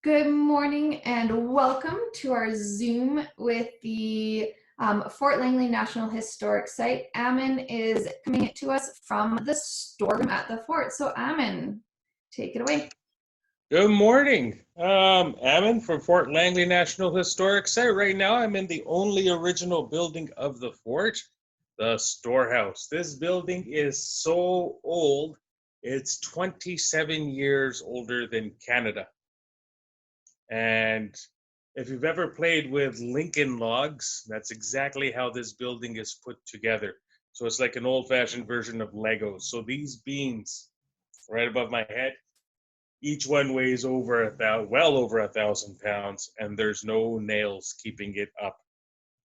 Good morning and welcome to our Zoom with the Fort Langley National Historic Site. Ammon is coming to us from the storeroom at the fort. So Ammon, take it away. Good morning. Ammon from Fort Langley National Historic Site. Right now I'm in the only original building of the fort, the Storehouse. This building is so old, it's 27 years older than Canada. And if you've ever played with Lincoln logs, that's exactly how this building is put together. So it's like an old-fashioned version of Legos. So these beams right above my head, each one weighs well over 1,000 pounds, and there's no nails keeping it up.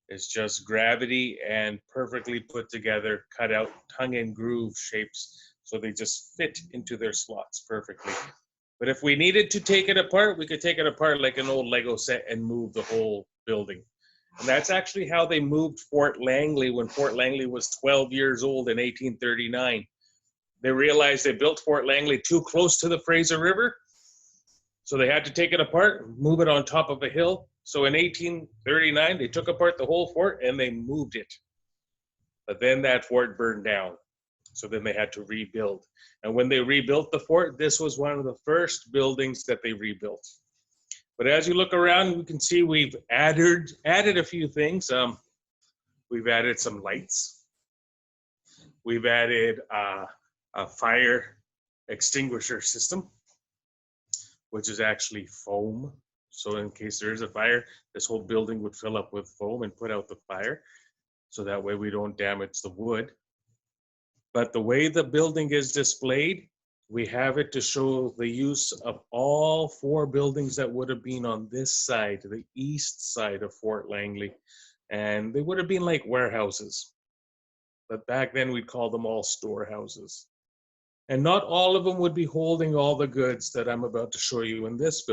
It's just gravity and perfectly put together, cut out tongue and groove shapes, so they just fit into their slots perfectly. But if we needed to take it apart, we could take it apart like an old Lego set and move the whole building. And that's actually how they moved Fort Langley when Fort Langley was 12 years old in 1839. They realized they built Fort Langley too close to the Fraser River, so they had to take it apart, move it on top of a hill. So in 1839, they took apart the whole fort and they moved it. But then that fort burned down. So then they had to rebuild. And when they rebuilt the fort, this was one of the first buildings that they rebuilt. But as you look around, you can see we've added a few things. We've added some lights. We've added a fire extinguisher system, which is actually foam. So in case there is a fire, this whole building would fill up with foam and put out the fire. So that way we don't damage the wood. But the way the building is displayed, we have it to show the use of all four buildings that would have been on this side, the east side of Fort Langley. And they would have been like warehouses. But back then we'd call them all storehouses. And not all of them would be holding all the goods that I'm about to show you in this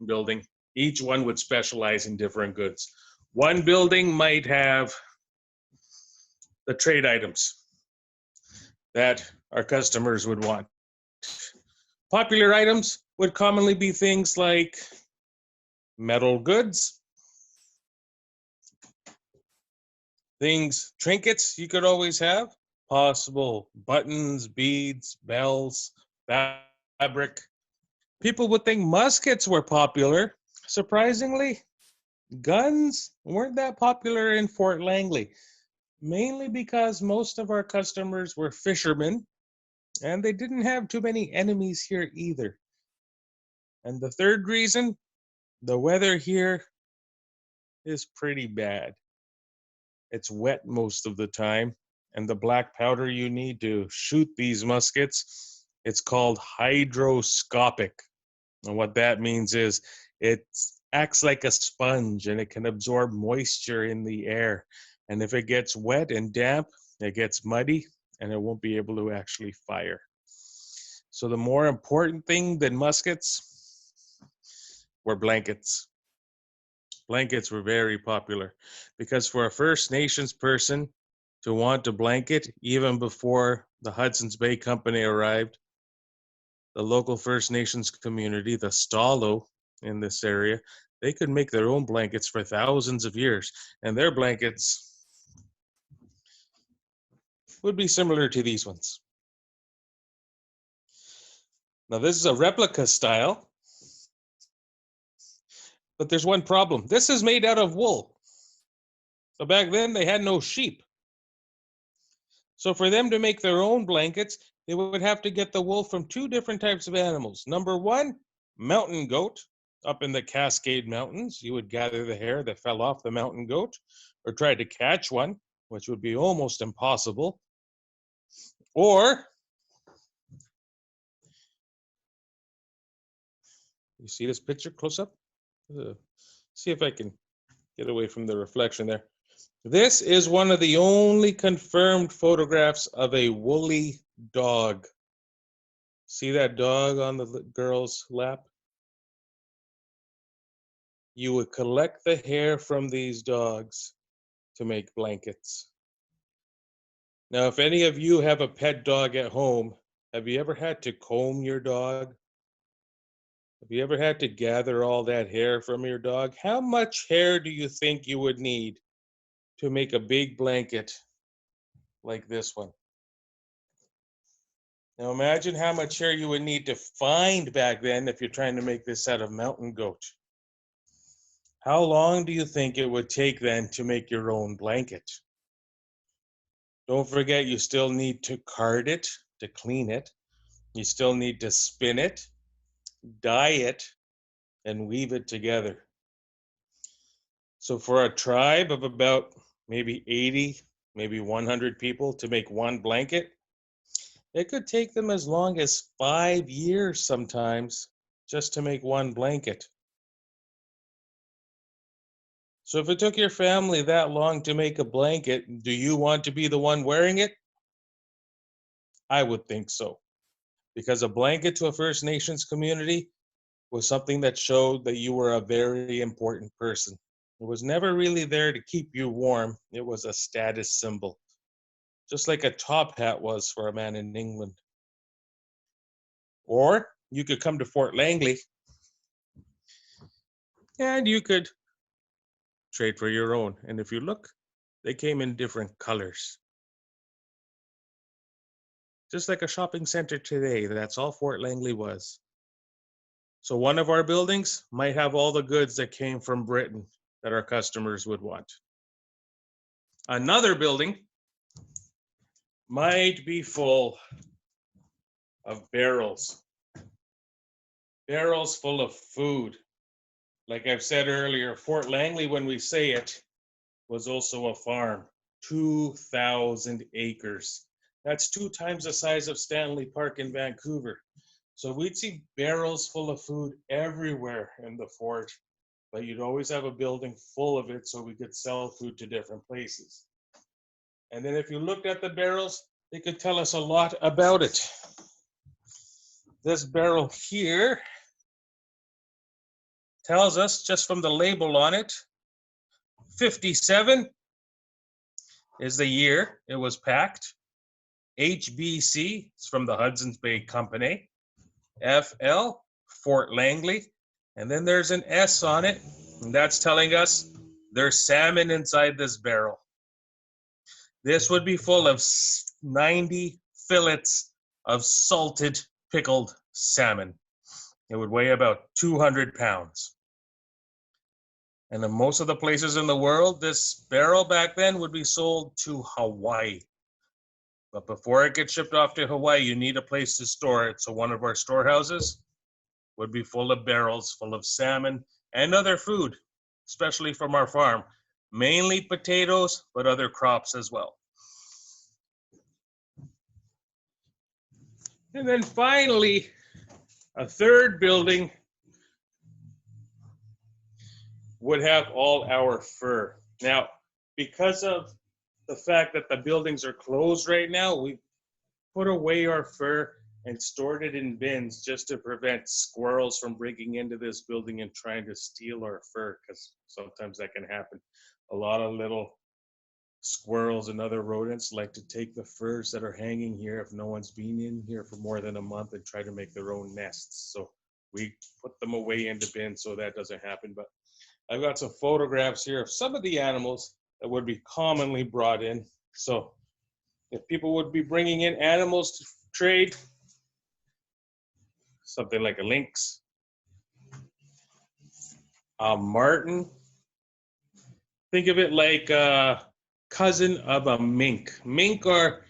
building. Each one would specialize in different goods. One building might have the trade items that our customers would want. Popular items would commonly be things like metal goods, trinkets you could always have, possible buttons, beads, bells, fabric. People would think muskets were popular. Surprisingly, guns weren't that popular in Fort Langley, mainly because most of our customers were fishermen, and they didn't have too many enemies here either. And the third reason, the weather here is pretty bad. It's wet most of the time, and the black powder you need to shoot these muskets, it's called hydroscopic. And what that means is it acts like a sponge and it can absorb moisture in the air. And if it gets wet and damp, it gets muddy and it won't be able to actually fire. So the more important thing than muskets were blankets. Blankets were very popular because for a First Nations person to want a blanket, even before the Hudson's Bay Company arrived, the local First Nations community, the Stalo in this area, they could make their own blankets for thousands of years, and their blankets would be similar to these ones. Now this is a replica style, but there's one problem. This is made out of wool. So back then they had no sheep. So for them to make their own blankets, they would have to get the wool from two different types of animals. Number one, mountain goat. Up in the Cascade Mountains, you would gather the hair that fell off the mountain goat or try to catch one, which would be almost impossible. Or, you see this picture close up? See if I can get away from the reflection there. This is one of the only confirmed photographs of a woolly dog. See that dog on the girl's lap? You would collect the hair from these dogs to make blankets. Now, if any of you have a pet dog at home, have you ever had to comb your dog? Have you ever had to gather all that hair from your dog? How much hair do you think you would need to make a big blanket like this one? Now imagine how much hair you would need to find back then if you're trying to make this out of mountain goat. How long do you think it would take then to make your own blanket? Don't forget, you still need to card it, to clean it. You still need to spin it, dye it, and weave it together. So for a tribe of about maybe 80, maybe 100 people to make one blanket, it could take them as long as 5 years sometimes just to make one blanket. So if it took your family that long to make a blanket, do you want to be the one wearing it? I would think so. Because a blanket to a First Nations community was something that showed that you were a very important person. It was never really there to keep you warm. It was a status symbol, just like a top hat was for a man in England. Or you could come to Fort Langley and you could trade for your own. And if you look, they came in different colors. Just like a shopping center today, that's all Fort Langley was. So one of our buildings might have all the goods that came from Britain that our customers would want. Another building might be full of barrels. Barrels full of food. Like I've said earlier, Fort Langley, when we say it, was also a farm. 2,000 acres. That's 2 times the size of Stanley Park in Vancouver. So we'd see barrels full of food everywhere in the fort, but you'd always have a building full of it so we could sell food to different places. And then if you looked at the barrels, they could tell us a lot about it. This barrel here tells us, just from the label on it, 57 is the year it was packed. HBC is from the Hudson's Bay Company. FL, Fort Langley. And then there's an S on it, and that's telling us there's salmon inside this barrel. This would be full of 90 fillets of salted pickled salmon. It would weigh about 200 pounds. And in most of the places in the world, this barrel back then would be sold to Hawaii. But before it gets shipped off to Hawaii, you need a place to store it. So one of our storehouses would be full of barrels, full of salmon and other food, especially from our farm. Mainly potatoes, but other crops as well. And then finally, a third building would have all our fur. Now, because of the fact that the buildings are closed right now, we put away our fur and stored it in bins just to prevent squirrels from breaking into this building and trying to steal our fur, because sometimes that can happen. A lot of little squirrels and other rodents like to take the furs that are hanging here if no one's been in here for more than a month and try to make their own nests. So we put them away into bins so that doesn't happen. But I've got some photographs here of some of the animals that would be commonly brought in. So if people would be bringing in animals to trade, something like a lynx, a marten, think of it like a cousin of a mink. Mink are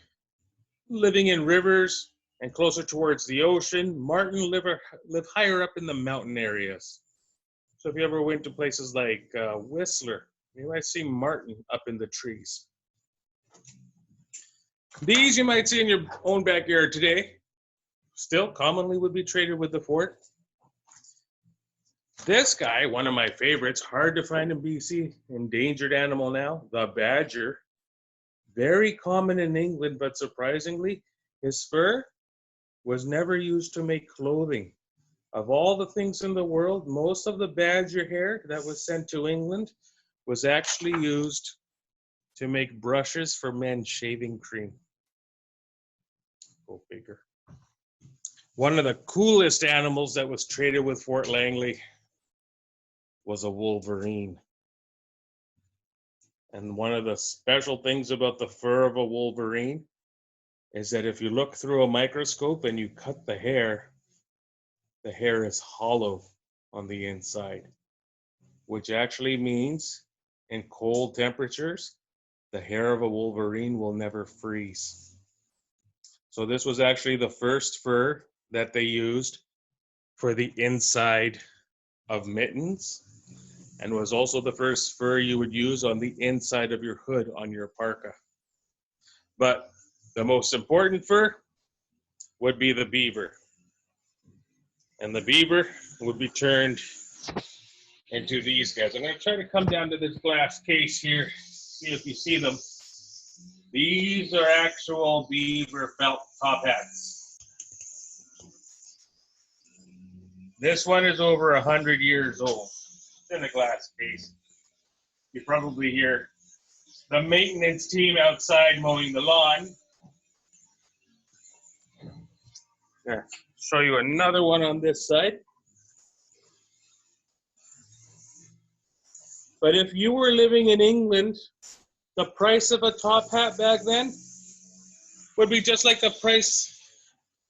living in rivers and closer towards the ocean. Marten live higher up in the mountain areas. So if you ever went to places like Whistler, you might see marten up in the trees. These you might see in your own backyard today. Still commonly would be traded with the fort. This guy, one of my favorites, hard to find in BC, endangered animal now, the badger. Very common in England, but surprisingly, his fur was never used to make clothing. Of all the things in the world, most of the badger hair that was sent to England was actually used to make brushes for men's shaving cream. Go figure. One of the coolest animals that was traded with Fort Langley was a wolverine. And one of the special things about the fur of a wolverine is that if you look through a microscope and you cut the hair is hollow on the inside, which actually means in cold temperatures, the hair of a wolverine will never freeze. So this was actually the first fur that they used for the inside of mittens, and was also the first fur you would use on the inside of your hood on your parka. But the most important fur would be the beaver. And the beaver would be turned into these guys. I'm going to try to come down to this glass case here, see if you see them. These are actual beaver felt top hats. This one is over 100 years old. It's in a glass case. You probably hear the maintenance team outside mowing the lawn. Here, show you another one on this side. But if you were living in England, the price of a top hat back then would be just like the price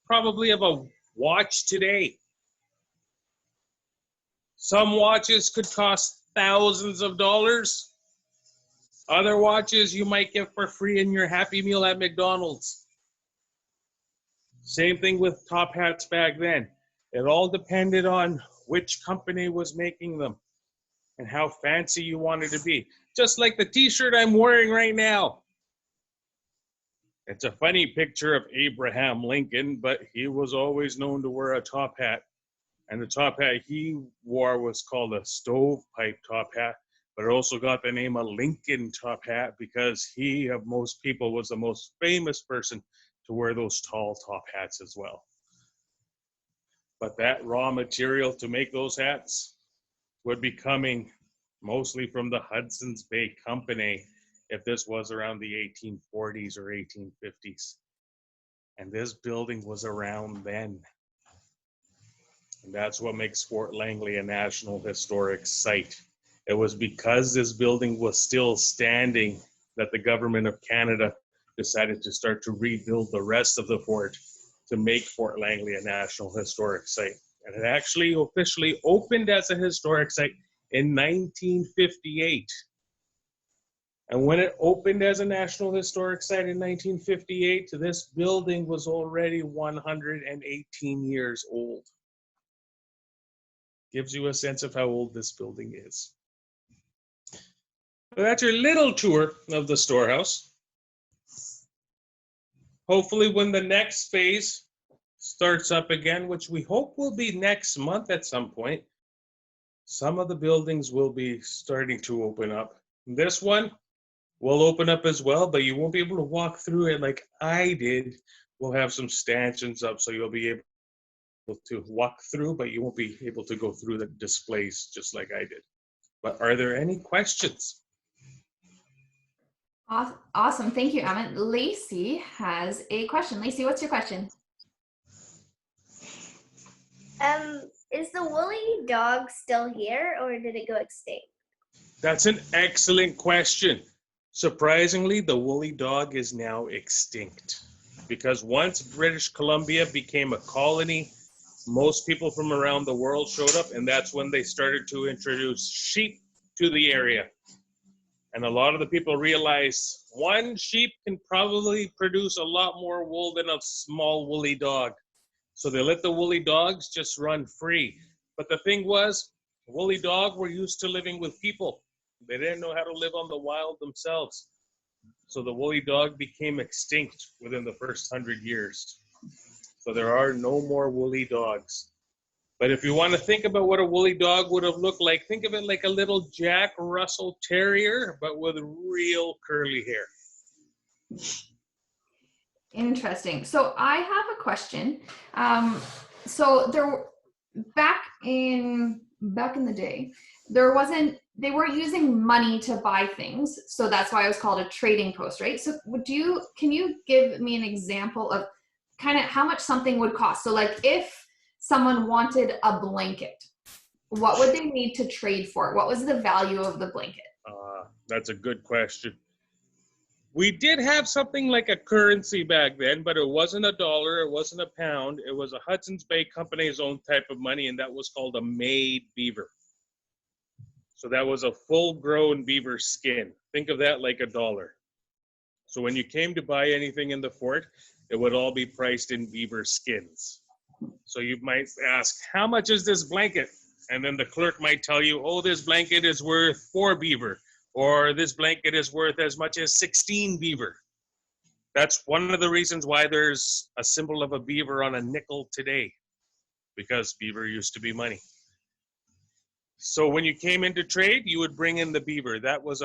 probably of a watch today. Some watches could cost thousands of dollars. Other watches you might get for free in your Happy Meal at McDonald's. Same thing with top hats back then. It all depended on which company was making them and how fancy you wanted to be. Just like the t-shirt I'm wearing right now. It's a funny picture of Abraham Lincoln, but he was always known to wear a top hat. And the top hat he wore was called a stovepipe top hat, but it also got the name of Lincoln top hat because he, of most people, was the most famous person to wear those tall top hats as well. But that raw material to make those hats would be coming mostly from the Hudson's Bay Company if this was around the 1840s or 1850s. And this building was around then. And that's what makes Fort Langley a National Historic Site. It was because this building was still standing that the government of Canada decided to start to rebuild the rest of the fort to make Fort Langley a National Historic Site. And it actually officially opened as a historic site in 1958. And when it opened as a National Historic Site in 1958, this building was already 118 years old. Gives you a sense of how old this building is. So that's your little tour of the storehouse. Hopefully when the next phase starts up again, which we hope will be next month at some point, some of the buildings will be starting to open up. This one will open up as well, but you won't be able to walk through it like I did. We'll have some stanchions up so you'll be able to walk through, but you won't be able to go through the displays just like I did. But are there any questions? Awesome. Thank you, Amit. Lacey has a question. Lacey, what's your question? Is the woolly dog still here or did it go extinct? That's an excellent question. Surprisingly, the woolly dog is now extinct because once British Columbia became a colony, most people from around the world showed up, and that's when they started to introduce sheep to the area. And a lot of the people realized one sheep can probably produce a lot more wool than a small woolly dog. So they let the woolly dogs just run free. But the thing was, woolly dogs were used to living with people. They didn't know how to live on the wild themselves. So the woolly dog became extinct within the first 100 years. So there are no more woolly dogs. But if you want to think about what a woolly dog would have looked like, think of it like a little Jack Russell Terrier, but with real curly hair. Interesting. So I have a question. So there, back in the day, they weren't using money to buy things, so that's why it was called a trading post, right? So can you give me an example of kind of how much something would cost. So like if someone wanted a blanket, what would they need to trade for it? What was the value of the blanket? That's a good question. We did have something like a currency back then, but it wasn't a dollar, it wasn't a pound. It was a Hudson's Bay Company's own type of money, and that was called a made beaver. So that was a full-grown beaver skin. Think of that like a dollar. So when you came to buy anything in the fort, it would all be priced in beaver skins. So you might ask, how much is this blanket? And then the clerk might tell you, oh, this blanket is worth 4 beaver, or this blanket is worth as much as 16 beaver. That's one of the reasons why there's a symbol of a beaver on a nickel today, because beaver used to be money. So when you came into trade, you would bring in the beaver. That was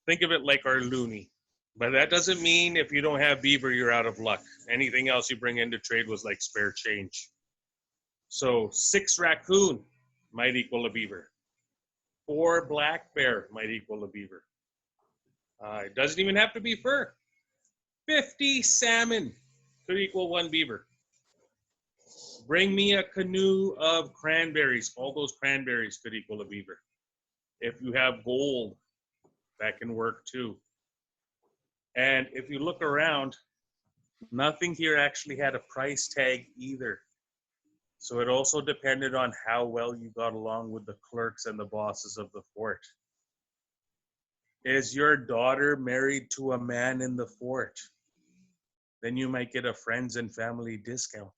think of it like our loonie. But that doesn't mean if you don't have beaver, you're out of luck. Anything else you bring into trade was like spare change. So 6 raccoon might equal a beaver. 4 black bear might equal a beaver. It doesn't even have to be fur. 50 salmon could equal 1 beaver. Bring me a canoe of cranberries. All those cranberries could equal a beaver. If you have gold, that can work too. And if you look around, nothing here actually had a price tag either. So it also depended on how well you got along with the clerks and the bosses of the fort. Is your daughter married to a man in the fort? Then you might get a friends and family discount.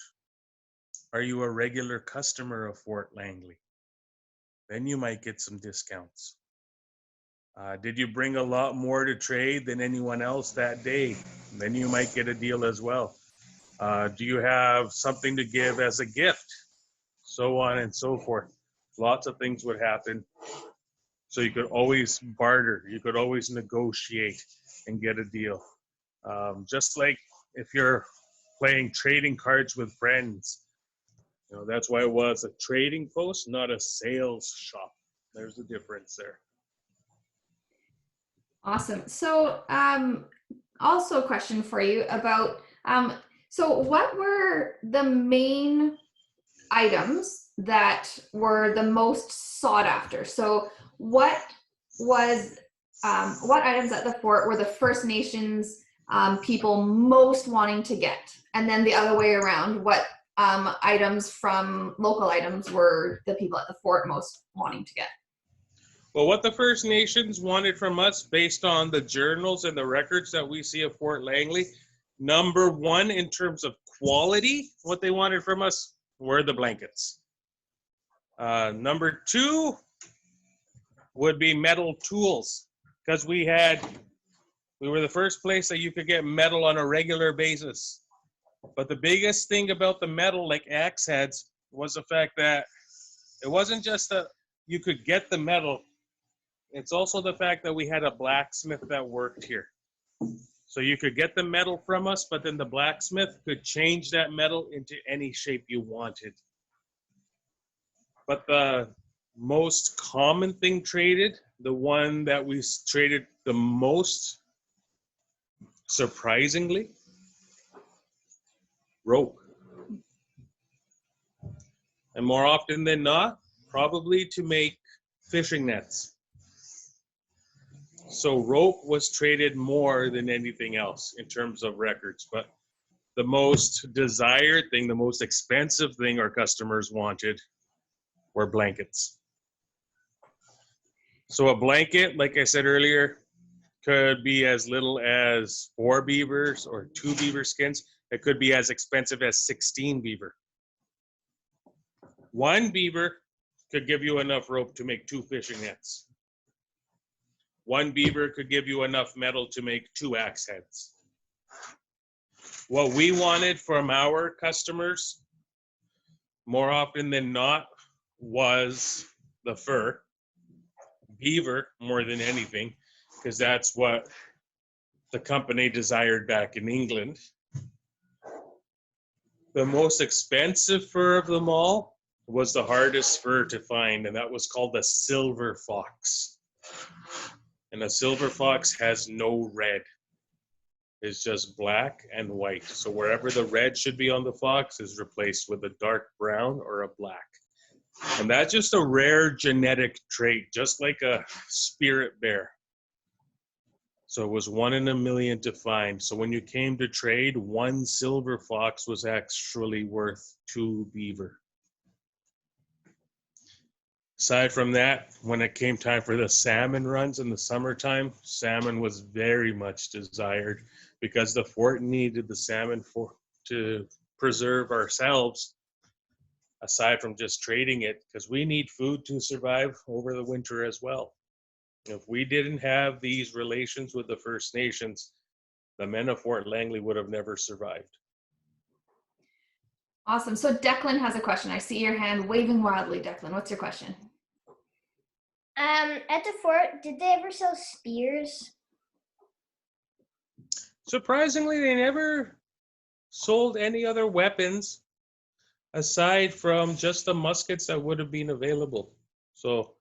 Are you a regular customer of Fort Langley? Then you might get some discounts. Did you bring a lot more to trade than anyone else that day? Then you might get a deal as well. Do you have something to give as a gift? So on and so forth. Lots of things would happen. So you could always barter. You could always negotiate and get a deal. Just like if you're playing trading cards with friends, that's why it was a trading post, not a sales shop. There's a difference there. Awesome. So also a question for you about, so what were the main items that were the most sought after? So what items at the fort were the First Nations people most wanting to get? And then the other way around, what items from local items were the people at the fort most wanting to get? Well, what the First Nations wanted from us, based on the journals and the records that we see of Fort Langley, number 1 in terms of quality, what they wanted from us were the blankets. Number 2 would be metal tools, because we were the first place that you could get metal on a regular basis. But the biggest thing about the metal, like axe heads, was the fact that it wasn't just that you could get the metal. It's also the fact that we had a blacksmith that worked here. So you could get the metal from us, but then the blacksmith could change that metal into any shape you wanted. But the most common thing traded, the one that we traded the most, surprisingly, rope. And more often than not, probably to make fishing nets. So rope was traded more than anything else in terms of records. But the most desired thing, the most expensive thing our customers wanted were blankets. So a blanket, like I said earlier, could be as little as 4 beavers or 2 beaver skins. It could be as expensive as 16 beaver. 1 beaver could give you enough rope to make 2 fishing nets. 1 beaver could give you enough metal to make 2 axe heads. What we wanted from our customers, more often than not, was the fur. Beaver more than anything, because that's what the company desired back in England. The most expensive fur of them all was the hardest fur to find, and that was called the silver fox. And a silver fox has no red. is just black and white. So wherever the red should be on the fox is replaced with a dark brown or a black. And that's just a rare genetic trait, just like a spirit bear. So it was 1 in a million to find. So when you came to trade, 1 silver fox was actually worth 2 beaver. Aside from that, when it came time for the salmon runs in the summertime, salmon was very much desired because the fort needed the salmon to preserve ourselves, aside from just trading it, because we need food to survive over the winter as well. If we didn't have these relations with the First Nations, the men of Fort Langley would have never survived. Awesome. So Declan has a question. I see your hand waving wildly, Declan. What's your question? At the fort, did they ever sell spears? Surprisingly, they never sold any other weapons aside from just the muskets that would have been available. So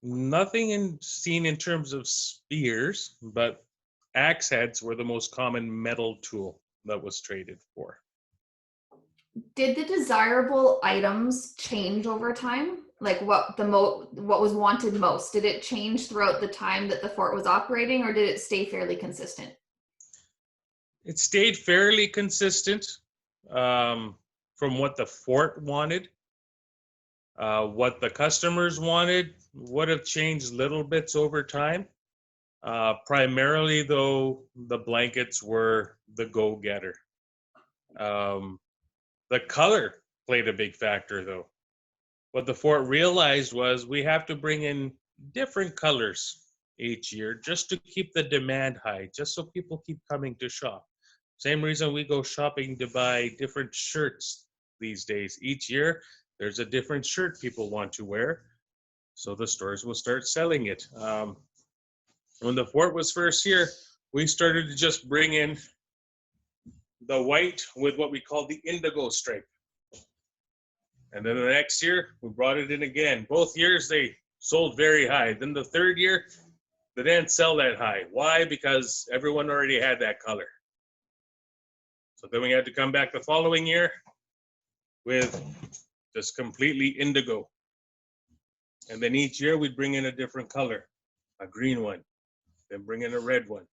nothing seen in terms of spears, but axe heads were the most common metal tool that was traded for. Did the desirable items change over time? Like what was wanted most? Did it change throughout the time that the fort was operating, or did it stay fairly consistent? It stayed fairly consistent from what the fort wanted. What the customers wanted would have changed little bits over time. Primarily, though, the blankets were the go-getter. The color played a big factor, though. What the fort realized was we have to bring in different colors each year just to keep the demand high, just so people keep coming to shop. Same reason we go shopping to buy different shirts these days. Each year, there's a different shirt people want to wear, so the stores will start selling it. When the fort was first here, we started to just bring in the white with what we call the indigo stripe. And then the next year, we brought it in again. Both years, they sold very high. Then the third year, they didn't sell that high. Why? Because everyone already had that color. So then we had to come back the following year with just completely indigo. And then each year, we'd bring in a different color, a green one, then bring in a red one,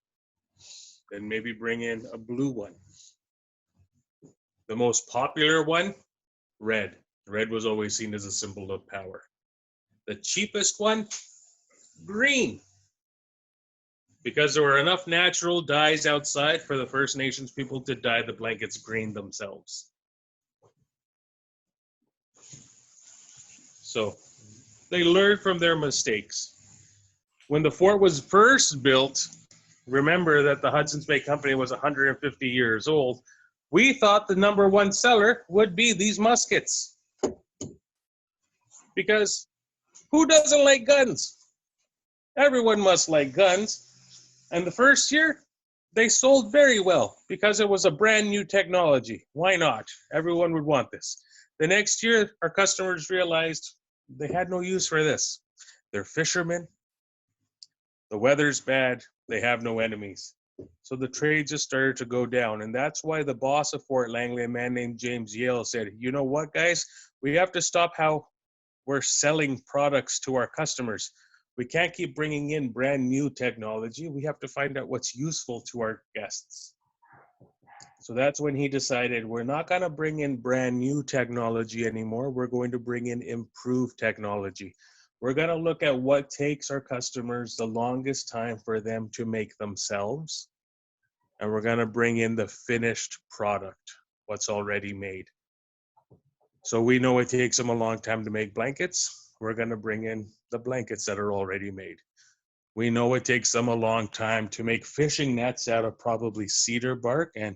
then maybe bring in a blue one. The most popular one, red. Red was always seen as a symbol of power. The cheapest one, green. Because there were enough natural dyes outside for the First Nations people to dye the blankets green themselves. So they learned from their mistakes. When the fort was first built, remember that the Hudson's Bay Company was 150 years old. We thought the number one seller would be these muskets. Because who doesn't like guns? Everyone must like guns. And the first year, they sold very well because it was a brand new technology. Why not? Everyone would want this. The next year, our customers realized they had no use for this. They're fishermen. The weather's bad. They have no enemies. So the trade just started to go down. And that's why the boss of Fort Langley, a man named James Yale, said, you know what, guys? We have to stop how we're selling products to our customers. We can't keep bringing in brand new technology. We have to find out what's useful to our guests. So that's when he decided we're not going to bring in brand new technology anymore. We're going to bring in improved technology. We're going to look at what takes our customers the longest time for them to make themselves. And we're going to bring in the finished product, what's already made. So we know it takes them a long time to make blankets. We're going to bring in the blankets that are already made. We know it takes them a long time to make fishing nets out of probably cedar bark and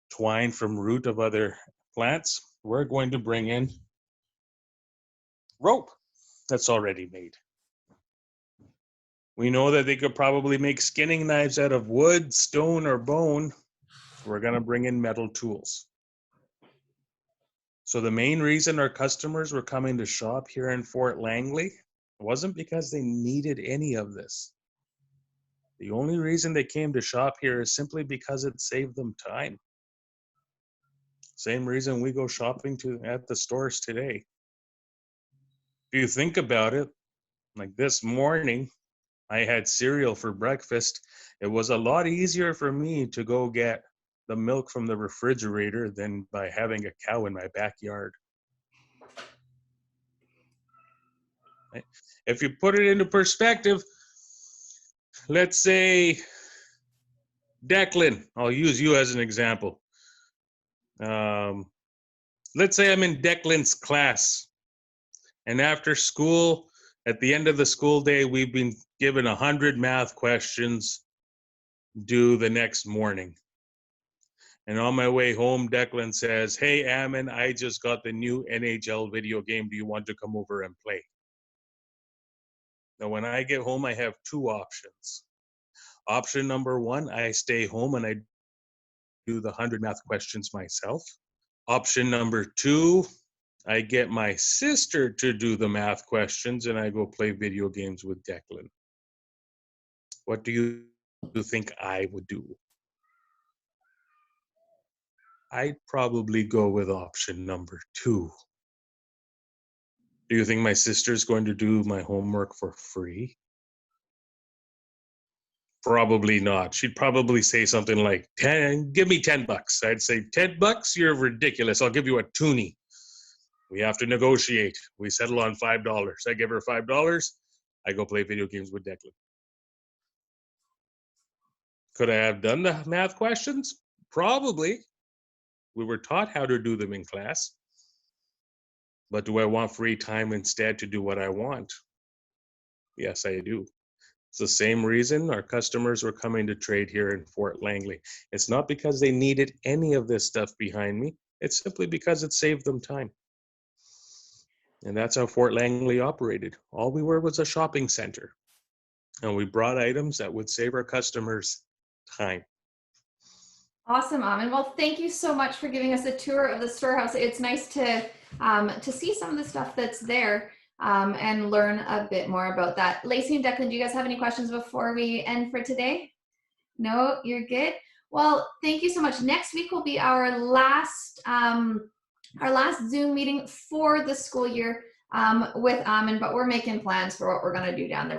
twine from root of other plants. We're going to bring in rope that's already made. We know that they could probably make skinning knives out of wood, stone, or bone. We're going to bring in metal tools. So the main reason our customers were coming to shop here in Fort Langley wasn't because they needed any of this. The only reason they came to shop here is simply because it saved them time. Same reason we go shopping at the stores today. If you think about it, like this morning, I had cereal for breakfast. It was a lot easier for me to go get the milk from the refrigerator than by having a cow in my backyard. Right? If you put it into perspective, let's say Declan, I'll use you as an example. Let's say I'm in Declan's class, and after school, at the end of the school day, we've been given 100 math questions due the next morning. And on my way home, Declan says, "Hey, Ammon, I just got the new NHL video game. Do you want to come over and play?" Now, when I get home, I have two options. Option number one, I stay home and I do the 100 math questions myself. Option number two, I get my sister to do the math questions and I go play video games with Declan. What do you think I would do? I'd probably go with option number two. Do you think my sister's going to do my homework for free? Probably not. She'd probably say something like, give me $10. I'd say, $10? You're ridiculous. I'll give you a toonie. We have to negotiate. We settle on $5. I give her $5. I go play video games with Declan. Could I have done the math questions? Probably. We were taught how to do them in class. But do I want free time instead to do what I want? Yes, I do. It's the same reason our customers were coming to trade here in Fort Langley. It's not because they needed any of this stuff behind me. It's simply because it saved them time. And that's how Fort Langley operated. All we were was a shopping center. And we brought items that would save our customers time. Awesome, Amin. Well, thank you so much for giving us a tour of the Storehouse. It's nice to see some of the stuff that's there and learn a bit more about that. Lacey and Declan, do you guys have any questions before we end for today? No, you're good. Well, thank you so much. Next week will be our last Zoom meeting for the school year with Amin, but we're making plans for what we're going to do down there.